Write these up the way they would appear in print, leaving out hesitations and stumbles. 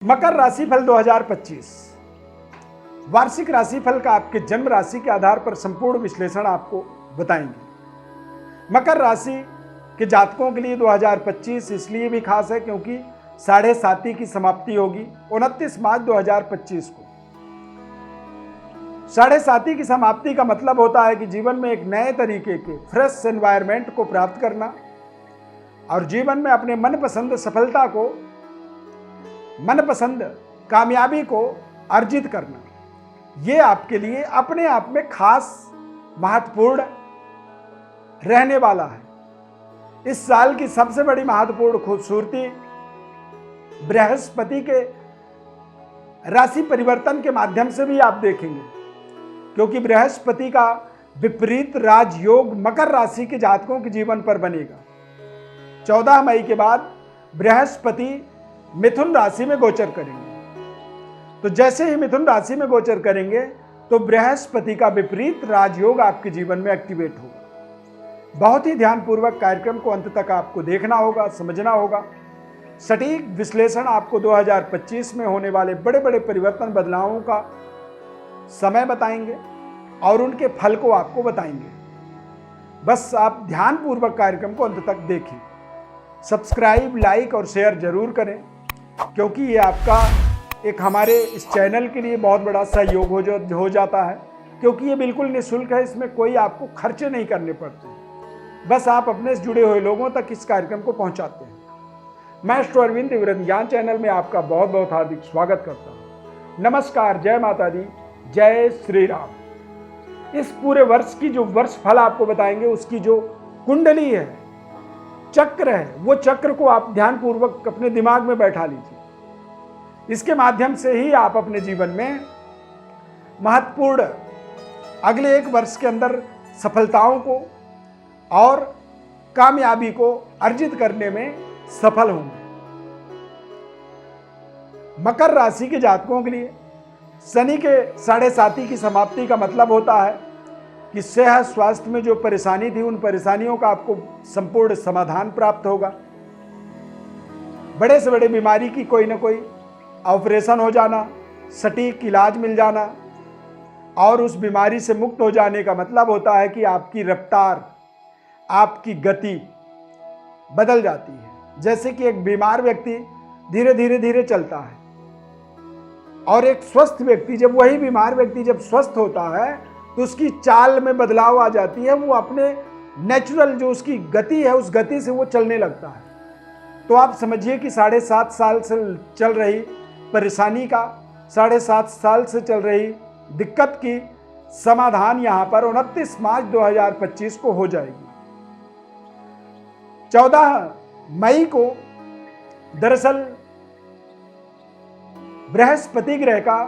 मकर राशिफल 2025 वार्षिक राशिफल का आपके जन्म राशि के आधार पर संपूर्ण विश्लेषण आपको बताएंगे। मकर राशि के जातकों के लिए 2025 इसलिए भी खास है क्योंकि 7.5 की समाप्ति होगी 29 मार्च 2025 को। 7.5 की समाप्ति का मतलब होता है कि जीवन में एक नए तरीके के फ्रेश एनवायरनमेंट को प्राप्त करना और जीवन में अपने मनपसंद सफलता को, मनपसंद कामयाबी को अर्जित करना, ये आपके लिए अपने आप में खास महत्वपूर्ण रहने वाला है। इस साल की सबसे बड़ी महत्वपूर्ण खूबसूरती बृहस्पति के राशि परिवर्तन के माध्यम से भी आप देखेंगे, क्योंकि बृहस्पति का विपरीत राजयोग मकर राशि के जातकों के जीवन पर बनेगा। 14 मई के बाद बृहस्पति मिथुन राशि में गोचर करेंगे। तो जैसे ही मिथुन राशि में गोचर करेंगे तो बृहस्पति का विपरीत राजयोग आपके जीवन में एक्टिवेट होगा। बहुत ही ध्यानपूर्वक कार्यक्रम को अंत तक आपको देखना होगा, समझना होगा। सटीक विश्लेषण आपको 2025 में होने वाले बड़े बड़े परिवर्तन, बदलावों का समय बताएंगे और उनके फल को आपको बताएंगे। बस आप ध्यानपूर्वक कार्यक्रम को अंत तक देखें। सब्सक्राइब, लाइक और शेयर जरूर करें, क्योंकि ये आपका एक हमारे इस चैनल के लिए बहुत बड़ा सहयोग हो जाता है, क्योंकि ये बिल्कुल निःशुल्क है। इसमें कोई आपको खर्चे नहीं करने पड़ते, बस आप अपने से जुड़े हुए लोगों तक इस कार्यक्रम को पहुंचाते हैं। मैं मास्टर अरविंद विवरण ज्ञान चैनल में आपका बहुत बहुत हार्दिक स्वागत करता हूँ। नमस्कार, जय माता दी, जय श्री राम। इस पूरे वर्ष की जो वर्ष फल आपको बताएंगे, उसकी जो कुंडली है, चक्र है, वो चक्र को आप ध्यानपूर्वक अपने दिमाग में बैठा लीजिए। इसके माध्यम से ही आप अपने जीवन में महत्वपूर्ण अगले एक वर्ष के अंदर सफलताओं को और कामयाबी को अर्जित करने में सफल होंगे। मकर राशि के जातकों के लिए शनि के 7.5 की समाप्ति का मतलब होता है कि सेहत स्वास्थ्य में जो परेशानी थी, उन परेशानियों का आपको संपूर्ण समाधान प्राप्त होगा। बड़े से बड़े बीमारी की कोई ना कोई ऑपरेशन हो जाना, सटीक इलाज मिल जाना और उस बीमारी से मुक्त हो जाने का मतलब होता है कि आपकी रफ्तार, आपकी गति बदल जाती है। जैसे कि एक बीमार व्यक्ति धीरे चलता है और एक स्वस्थ व्यक्ति, जब वही बीमार व्यक्ति जब स्वस्थ होता है तो उसकी चाल में बदलाव आ जाती है। वो अपने नेचुरल जो उसकी गति है, उस गति से वो चलने लगता है। तो आप समझिए कि 7.5 साल से चल रही परेशानी का, 7.5 साल से चल रही दिक्कत की समाधान यहां पर 29 मार्च 2025 को हो जाएगी। 14 मई को दरअसल बृहस्पति ग्रह का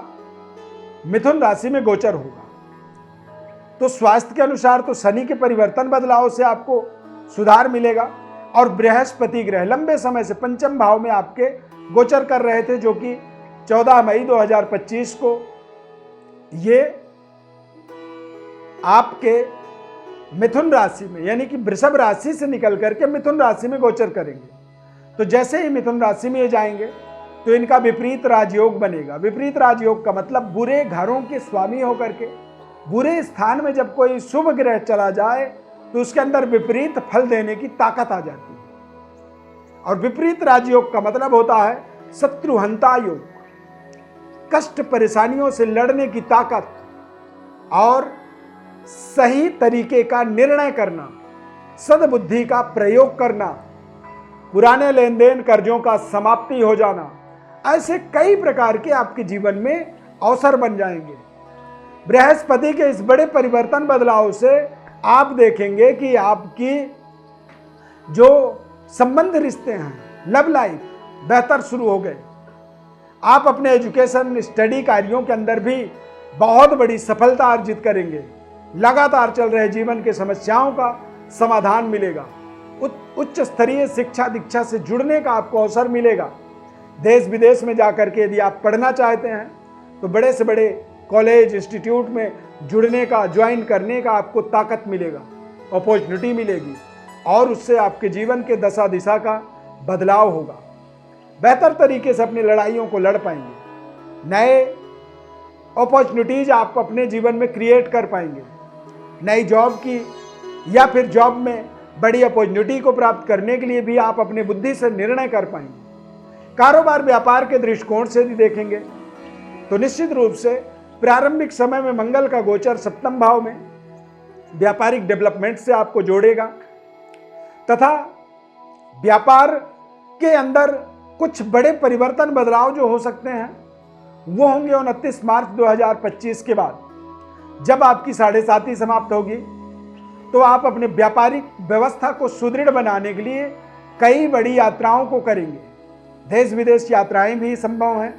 मिथुन राशि में गोचर होगा। तो स्वास्थ्य के अनुसार तो शनि के परिवर्तन बदलाव से आपको सुधार मिलेगा और बृहस्पति ग्रह लंबे समय से पंचम भाव में आपके गोचर कर रहे थे, जो कि 14 मई 2025 को ये आपके मिथुन राशि में, यानी कि वृषभ राशि से निकल करके मिथुन राशि में गोचर करेंगे। तो जैसे ही मिथुन राशि में ये जाएंगे तो इनका विपरीत राजयोग बनेगा। विपरीत राजयोग का मतलब बुरे घरों के स्वामी होकर के बुरे स्थान में जब कोई शुभ ग्रह चला जाए तो उसके अंदर विपरीत फल देने की ताकत आ जाती है। और विपरीत राजयोग का मतलब होता है शत्रुहंता योग, कष्ट परेशानियों से लड़ने की ताकत और सही तरीके का निर्णय करना, सद्बुद्धि का प्रयोग करना, पुराने लेन देन कर्जों का समाप्ति हो जाना, ऐसे कई प्रकार के आपके जीवन में अवसर बन जाएंगे। बृहस्पति के इस बड़े परिवर्तन बदलाव से आप देखेंगे कि आपकी जो संबंध रिश्ते हैं, लव लाइफ बेहतर शुरू हो गए। आप अपने एजुकेशन स्टडी कार्यों के अंदर भी बहुत बड़ी सफलता अर्जित करेंगे। लगातार चल रहे जीवन के समस्याओं का समाधान मिलेगा। उच्च स्तरीय शिक्षा दीक्षा से जुड़ने का आपको अवसर मिलेगा। देश विदेश में जाकर के यदि आप पढ़ना चाहते हैं तो बड़े से बड़े कॉलेज इंस्टीट्यूट में जुड़ने का, ज्वाइन करने का आपको ताकत मिलेगा, अपॉर्चुनिटी मिलेगी और उससे आपके जीवन के दशा दिशा का बदलाव होगा। बेहतर तरीके से अपनी लड़ाइयों को लड़ पाएंगे। नए अपॉर्चुनिटीज आप अपने जीवन में क्रिएट कर पाएंगे। नई जॉब की या फिर जॉब में बड़ी अपॉर्चुनिटी को प्राप्त करने के लिए भी आप अपनी बुद्धि से निर्णय कर पाएंगे। कारोबार व्यापार के दृष्टिकोण से भी देखेंगे तो निश्चित रूप से प्रारंभिक समय में मंगल का गोचर सप्तम भाव में व्यापारिक डेवलपमेंट से आपको जोड़ेगा तथा व्यापार के अंदर कुछ बड़े परिवर्तन बदलाव जो हो सकते हैं वो होंगे 29 मार्च 2025 के बाद। जब आपकी 7.5 समाप्त होगी तो आप अपने व्यापारिक व्यवस्था को सुदृढ़ बनाने के लिए कई बड़ी यात्राओं को करेंगे। देश विदेश यात्राएं भी संभव हैं।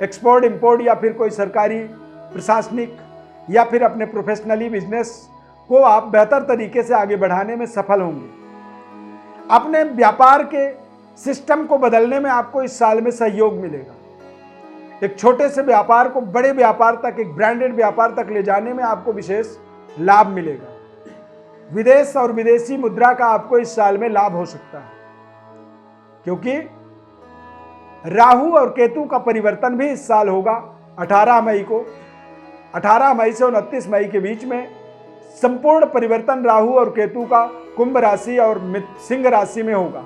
एक्सपोर्ट इंपोर्ट या फिर कोई सरकारी प्रशासनिक या फिर अपने प्रोफेशनली बिजनेस को आप बेहतर तरीके से आगे बढ़ाने में सफल होंगे। अपने व्यापार के सिस्टम को बदलने में आपको इस साल में सहयोग मिलेगा। एक छोटे से व्यापार को बड़े व्यापार तक, एक ब्रांडेड व्यापार तक ले जाने में आपको विशेष लाभ मिलेगा। विदेश और विदेशी मुद्रा का आपको इस साल में लाभ हो सकता है क्योंकि राहु और केतु का परिवर्तन भी इस साल होगा 18 मई को। 18 मई से 29 मई के बीच में संपूर्ण परिवर्तन राहु और केतु का कुंभ राशि और सिंह राशि में होगा,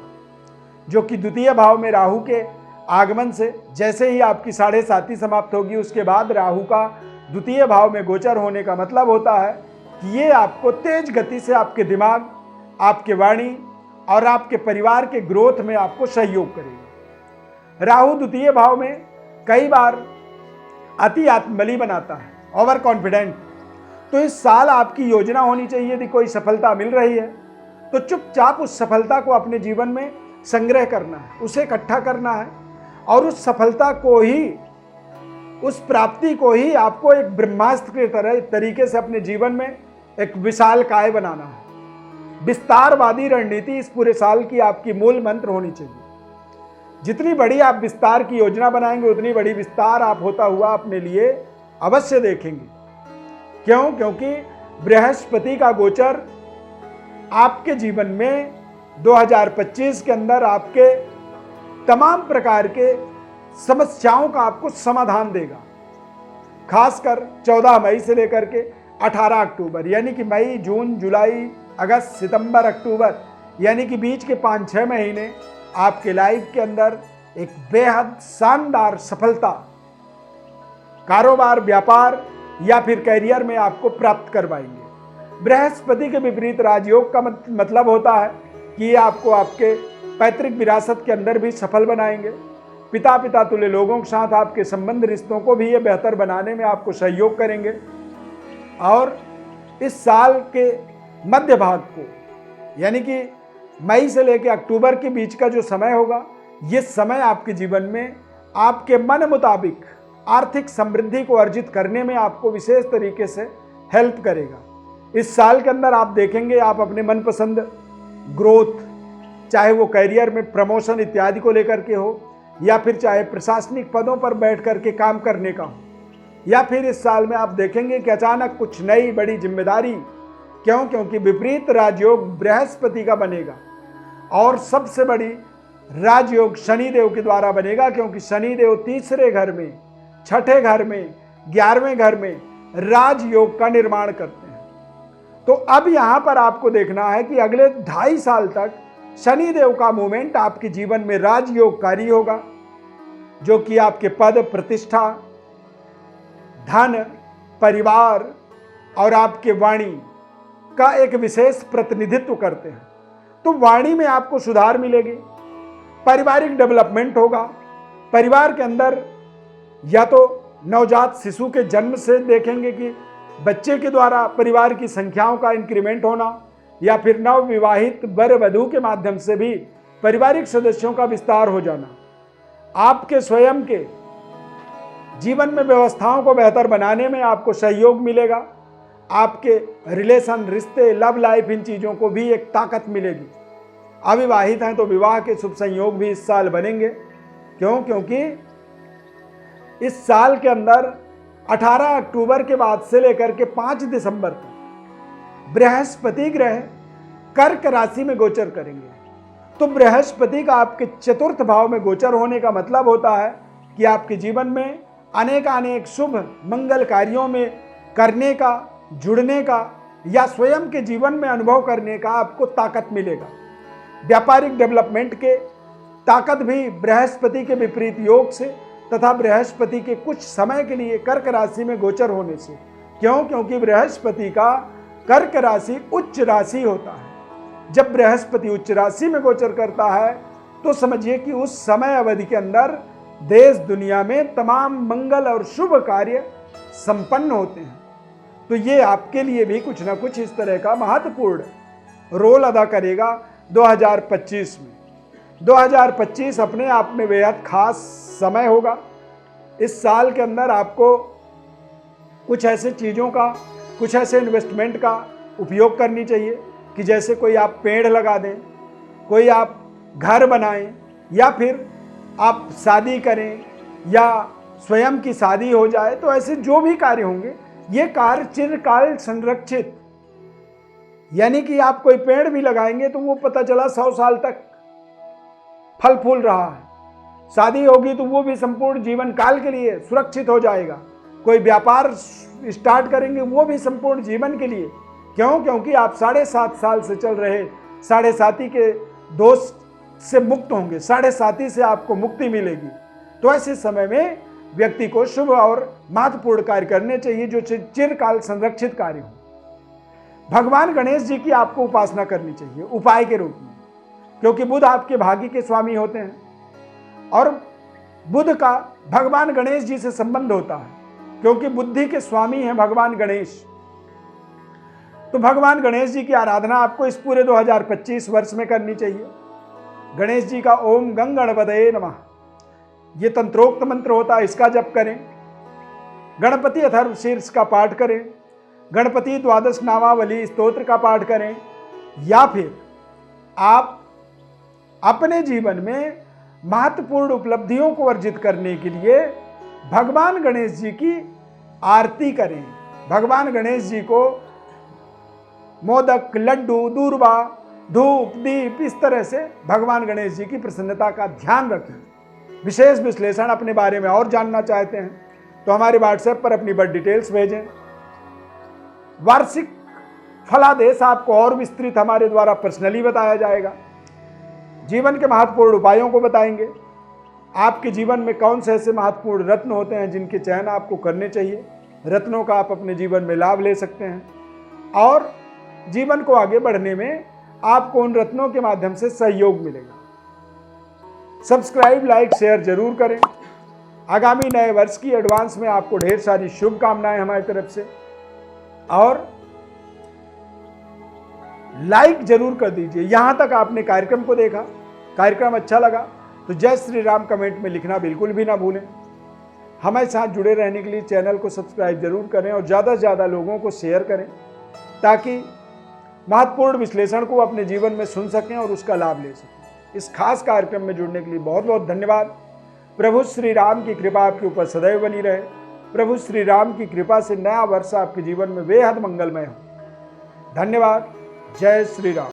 जो कि द्वितीय भाव में राहु के आगमन से जैसे ही आपकी 7.5 समाप्त होगी उसके बाद राहु का द्वितीय भाव में गोचर होने का मतलब होता है कि ये आपको तेज गति से आपके दिमाग, आपके वाणी और आपके परिवार के ग्रोथ में आपको सहयोग करेगा। राहु द्वितीय भाव में कई बार अति आत्मबली बनाता है, ओवर कॉन्फिडेंट। तो इस साल आपकी योजना होनी चाहिए, यदि कोई सफलता मिल रही है तो चुपचाप उस सफलता को अपने जीवन में संग्रह करना है, उसे इकट्ठा करना है और उस सफलता को ही, उस प्राप्ति को ही आपको एक ब्रह्मास्त्र के तरीके से अपने जीवन में एक विशाल काय बनाना है। विस्तारवादी रणनीति इस पूरे साल की आपकी मूल मंत्र होनी चाहिए। जितनी बड़ी आप विस्तार की योजना बनाएंगे उतनी बड़ी विस्तार आप होता हुआ अपने लिए अवश्य देखेंगे। क्यों? क्योंकि बृहस्पति का गोचर आपके जीवन में 2025 के अंदर आपके तमाम प्रकार के समस्याओं का आपको समाधान देगा। खासकर 14 मई से लेकर के 18 अक्टूबर, यानी कि मई, जून, जुलाई, अगस्त, सितंबर, अक्टूबर, यानी कि बीच के 5-6 महीने आपके लाइफ के अंदर एक बेहद शानदार सफलता कारोबार, व्यापार या फिर कैरियर में आपको प्राप्त करवाएंगे। बृहस्पति के विपरीत राजयोग का मतलब होता है कि ये आपको आपके पैतृक विरासत के अंदर भी सफल बनाएंगे। पिता तुल्य लोगों के साथ आपके संबंध, रिश्तों को भी ये बेहतर बनाने में आपको सहयोग करेंगे। और इस साल के मध्य भाग को, यानी कि मई से लेकर अक्टूबर के बीच का जो समय होगा, ये समय आपके जीवन में आपके मन मुताबिक आर्थिक समृद्धि को अर्जित करने में आपको विशेष तरीके से हेल्प करेगा। इस साल के अंदर आप देखेंगे आप अपने मनपसंद ग्रोथ, चाहे वो कैरियर में प्रमोशन इत्यादि को लेकर के हो या फिर चाहे प्रशासनिक पदों पर बैठ करके काम करने का हो, या फिर इस साल में आप देखेंगे कि अचानक कुछ नई बड़ी जिम्मेदारी, क्योंकि विपरीत राजयोग बृहस्पति का बनेगा और सबसे बड़ी राजयोग शनिदेव के द्वारा बनेगा, क्योंकि शनिदेव तीसरे घर में, छठे घर में, 11वें घर में राजयोग का निर्माण करते हैं। तो अब यहां पर आपको देखना है कि अगले 2.5 साल तक शनिदेव का मूवमेंट आपके जीवन में राजयोगकारी होगा, जो कि आपके पद, प्रतिष्ठा, धन, परिवार और आपके वाणी का एक विशेष प्रतिनिधित्व करते हैं। तो वाणी में आपको सुधार मिलेगी, पारिवारिक डेवलपमेंट होगा। परिवार के अंदर या तो नवजात शिशु के जन्म से देखेंगे कि बच्चे के द्वारा परिवार की संख्याओं का इंक्रीमेंट होना, या फिर नव विवाहित वर वधू के माध्यम से भी पारिवारिक सदस्यों का विस्तार हो जाना। आपके स्वयं के जीवन में व्यवस्थाओं को बेहतर बनाने में आपको सहयोग मिलेगा। आपके रिलेशन, रिश्ते, लव लाइफ, इन चीज़ों को भी एक ताकत मिलेगी। अविवाहित हैं तो विवाह के शुभ संयोग भी इस साल बनेंगे। क्यों? क्योंकि इस साल के अंदर 18 अक्टूबर के बाद से लेकर के 5 दिसंबर तक बृहस्पति ग्रह कर्क राशि में गोचर करेंगे। तो बृहस्पति का आपके चतुर्थ भाव में गोचर होने का मतलब होता है कि आपके जीवन में अनेक शुभ मंगल कार्यों में करने का, जुड़ने का या स्वयं के जीवन में अनुभव करने का आपको ताकत मिलेगा। व्यापारिक डेवलपमेंट के ताकत भी बृहस्पति के विपरीत योग से तथा बृहस्पति के कुछ समय के लिए कर्क राशि में गोचर होने से, क्योंकि बृहस्पति का कर्क राशि उच्च राशि होता है। जब बृहस्पति उच्च राशि में गोचर करता है तो समझिए कि उस समय अवधि के अंदर देश दुनिया में तमाम मंगल और शुभ कार्य संपन्न होते हैं। तो ये आपके लिए भी कुछ ना कुछ इस तरह का महत्वपूर्ण रोल अदा करेगा 2025 में। 2025 अपने आप में बेहद खास समय होगा। इस साल के अंदर आपको कुछ ऐसे चीज़ों का, कुछ ऐसे इन्वेस्टमेंट का उपयोग करनी चाहिए कि जैसे कोई आप पेड़ लगा दें, कोई आप घर बनाएं, या फिर आप शादी करें या स्वयं की शादी हो जाए। तो ऐसे जो भी कार्य होंगे ये कार्य चिरकाल संरक्षित, यानी कि आप कोई पेड़ भी लगाएंगे तो वो पता चला 100 साल तक फल फूल रहा है। शादी होगी तो वो भी संपूर्ण जीवन काल के लिए सुरक्षित हो जाएगा। कोई व्यापार स्टार्ट करेंगे वो भी संपूर्ण जीवन के लिए, क्योंकि आप 7.5 साल से चल रहे 7.5 के दोष से मुक्त होंगे, 7.5 से आपको मुक्ति मिलेगी। तो ऐसे समय में व्यक्ति को शुभ और महत्वपूर्ण कार्य करने चाहिए जो चिरकाल संरक्षित कार्य हो। भगवान गणेश जी की आपको उपासना करनी चाहिए उपाय के रूप में, क्योंकि बुध आपके भाग्य के स्वामी होते हैं और बुध का भगवान गणेश जी से संबंध होता है, क्योंकि बुद्धि के स्वामी हैं भगवान गणेश। तो भगवान गणेश जी की आराधना आपको इस पूरे 2025 वर्ष में करनी चाहिए। गणेश जी का ओम गं गणपतये नमः ये तंत्रोक्त मंत्र होता है, इसका जप करें। गणपति अथर्वशीर्ष का पाठ करें, गणपति द्वादश नामावली स्तोत्र का पाठ करें, या फिर आप अपने जीवन में महत्वपूर्ण उपलब्धियों को अर्जित करने के लिए भगवान गणेश जी की आरती करें। भगवान गणेश जी को मोदक, लड्डू, दूर्वा, धूप, दीप, इस तरह से भगवान गणेश जी की प्रसन्नता का ध्यान रखें। विशेष विश्लेषण अपने बारे में और जानना चाहते हैं तो हमारे व्हाट्सएप पर अपनी बर्थ डिटेल्स भेजें। वार्षिक फलादेश आपको और विस्तृत हमारे द्वारा पर्सनली बताया जाएगा। जीवन के महत्वपूर्ण उपायों को बताएंगे। आपके जीवन में कौन से ऐसे महत्वपूर्ण रत्न होते हैं जिनके चयन आपको करने चाहिए। रत्नों का आप अपने जीवन में लाभ ले सकते हैं और जीवन को आगे बढ़ने में आपको उन रत्नों के माध्यम से सहयोग मिलेगा। सब्सक्राइब, लाइक, शेयर जरूर करें। आगामी नए वर्ष की एडवांस में आपको ढेर सारी शुभकामनाएं हमारी तरफ से, और लाइक जरूर कर दीजिए। यहां तक आपने कार्यक्रम को देखा, कार्यक्रम अच्छा लगा तो जय श्री राम कमेंट में लिखना बिल्कुल भी ना भूलें। हमारे साथ जुड़े रहने के लिए चैनल को सब्सक्राइब जरूर करें और ज़्यादा से ज़्यादा लोगों को शेयर करें ताकि महत्वपूर्ण विश्लेषण को अपने जीवन में सुन सकें और उसका लाभ ले सकें। इस खास कार्यक्रम में जुड़ने के लिए बहुत बहुत धन्यवाद। प्रभु श्री राम की कृपा आपके ऊपर सदैव बनी रहे। प्रभु श्री राम की कृपा से नया वर्ष आपके जीवन में बेहद मंगलमय हो। धन्यवाद। जय श्री राम।